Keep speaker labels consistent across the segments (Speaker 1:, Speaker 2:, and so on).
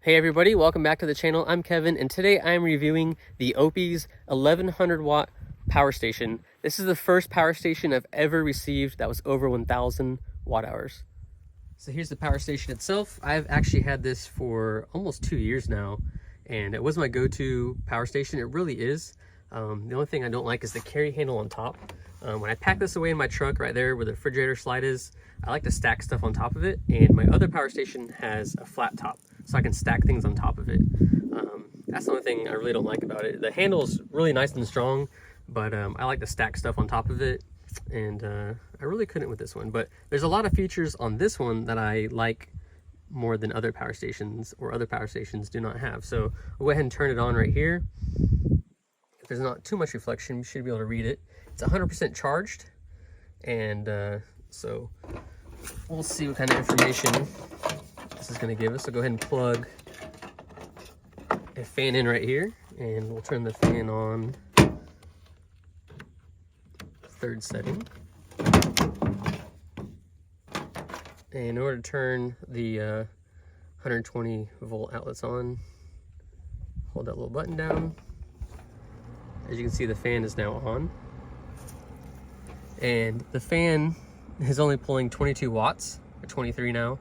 Speaker 1: Hey everybody, welcome back to the channel. I'm Kevin, and today I'm reviewing the Oupes 1100 watt power station. This is the first power station I've ever received that was over 1000 watt hours. So here's the power station itself. I've actually had this for almost 2 years now, and it was my go-to power station. It really is. The only thing I don't like is the carry handle on top. When I pack this away in my truck right there where the refrigerator slide is, I like to stack stuff on top of it, and my other power station has a flat top, so I can stack things on top of it. That's the only thing I really don't like about it. The handle is really nice and strong, but I like to stack stuff on top of it, and I really couldn't with this one. But there's a lot of features on this one that I like more than other power stations, or other power stations do not have. So we'll go ahead and turn it on right here. If there's not too much reflection, you should be able to read it. It's 100% charged, and so we'll see what kind of information this is going to give us. So go ahead and plug a fan in right here, and we'll turn the fan on third setting. And in order to turn the 120 volt outlets on, hold that little button down. As you can see, the fan is now on, and the fan is only pulling 22 watts, or 23 now.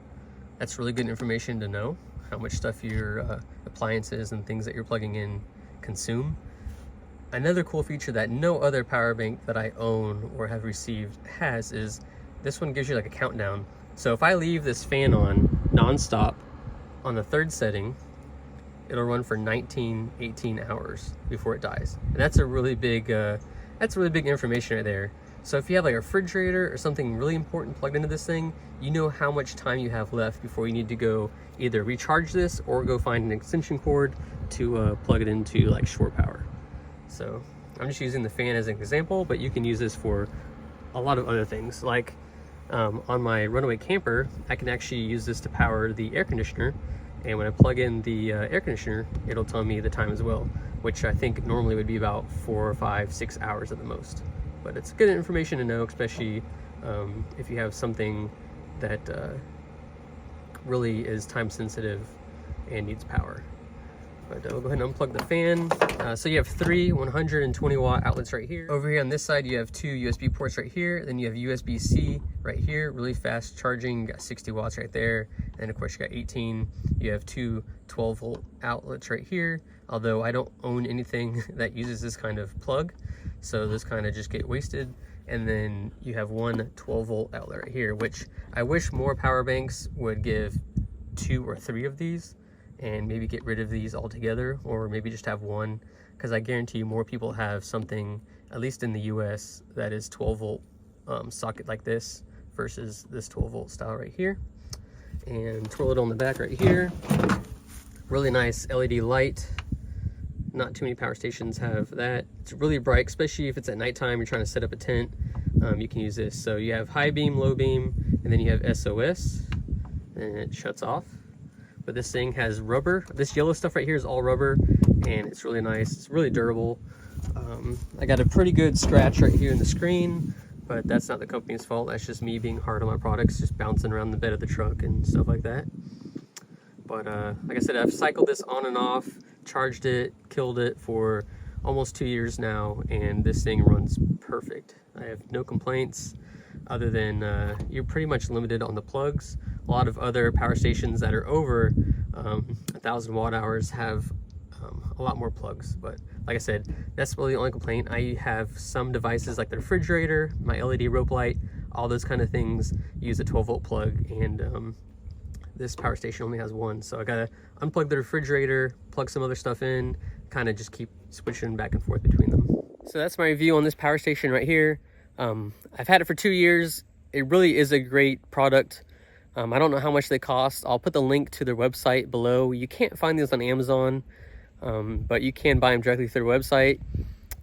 Speaker 1: That's really good information to know how much stuff your appliances and things that you're plugging in consume. Another cool feature that no other power bank that I own or have received has is this one gives you like a countdown. So if I leave this fan on non-stop on the third setting, it'll run for 18 hours before it dies. And that's a really big information right there. So if you have like a refrigerator or something really important plugged into this thing, you know how much time you have left before you need to go either recharge this or go find an extension cord to plug it into like shore power. So I'm just using the fan as an example, but you can use this for a lot of other things. Like on my runaway camper, I can actually use this to power the air conditioner. And when I plug in the air conditioner, it'll tell me the time as well, which I think normally would be about 4, 5, 6 hours at the most. But it's good information to know, especially if you have something that really is time sensitive and needs power. But we'll go ahead and unplug the fan. So you have 3 120 watt outlets right here. Over here on this side, you have 2 USB ports right here. Then you have USB-C right here, really fast charging. You got 60 watts right there. And of course you got 18. You have 2 12 volt outlets right here. Although I don't own anything that uses this kind of plug, so this kind of just get wasted. And then you have 1 12 volt outlet right here, which I wish more power banks would give 2 or 3 of these, and maybe get rid of these altogether, or maybe just have 1, because I guarantee you more people have something, at least in the US, that is 12 volt socket like this versus this 12 volt style right here. And twirl it on the back right here. Really nice LED light. Not too many power stations have that. It's really bright, especially if it's at nighttime, you're trying to set up a tent. You can use this. So you have high beam, low beam, and then you have SOS, and it shuts off. But this thing has rubber. This yellow stuff right here is all rubber, and it's really nice. It's really durable. I got a pretty good scratch right here in the screen, but that's not the company's fault. That's just me being hard on my products, just bouncing around the bed of the truck and stuff like that. But like I said, I've cycled this on and off, charged it, killed it for almost 2 years now, and this thing runs perfect. I have no complaints, other than you're pretty much limited on the plugs. A lot of other power stations that are over 1000 watt hours have a lot more plugs, but like I said, that's really the only complaint. I have some devices like the refrigerator, my LED rope light, all those kind of things use a 12 volt plug, and this power station only has 1, so I gotta unplug the refrigerator, plug some other stuff in, kind of just keep switching back and forth between them. So that's my review on this power station right here. I've had it for 2 years. It really is a great product. I don't know how much they cost. I'll put the link to their website below. You can't find these on Amazon, but you can buy them directly through their website.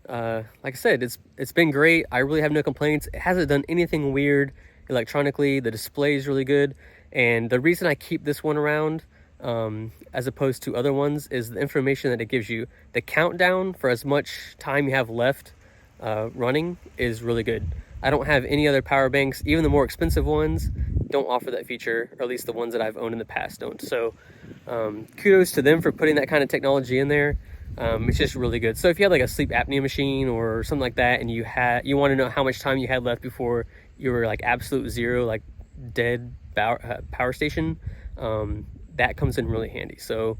Speaker 1: Like I said, it's been great. I really have no complaints. It hasn't done anything weird electronically. The display is really good. And the reason I keep this one around as opposed to other ones is the information that it gives you. The countdown for as much time you have left running is really good. I don't have any other power banks, even the more expensive ones. don't offer that feature, or at least the ones that I've owned in the past don't. So kudos to them for putting that kind of technology in there. It's just really good. So if you had like a sleep apnea machine or something like that, and you want to know how much time you had left before you were like absolute zero, like dead power station, that comes in really handy. So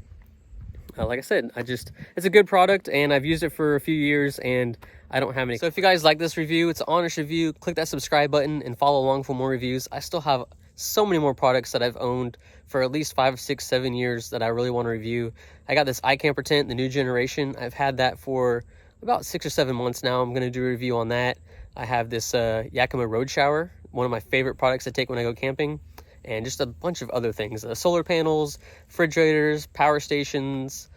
Speaker 1: like I said, it's a good product, and I've used it for a few years, and I don't have any. So if you guys like this review, it's an honest review, click that subscribe button and follow along for more reviews. I still have so many more products that I've owned for at least 5, 6, 7 years that I really want to review. I got this ikamper tent, the new generation. I've had that for about 6 or 7 months now. I'm going to do a review on that. I have this Yakima road shower, one of my favorite products to take when I go camping, and just a bunch of other things, solar panels, refrigerators, power stations,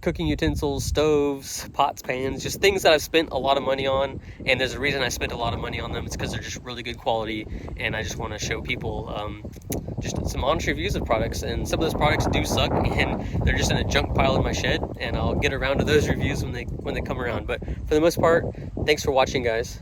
Speaker 1: cooking utensils, stoves, pots, pans, just things that I've spent a lot of money on. And there's a reason I spent a lot of money on them. It's because they're just really good quality, and I just want to show people just some honest reviews of products. And some of those products do suck, and they're just in a junk pile in my shed, and I'll get around to those reviews when they come around. But for the most part, thanks for watching, guys.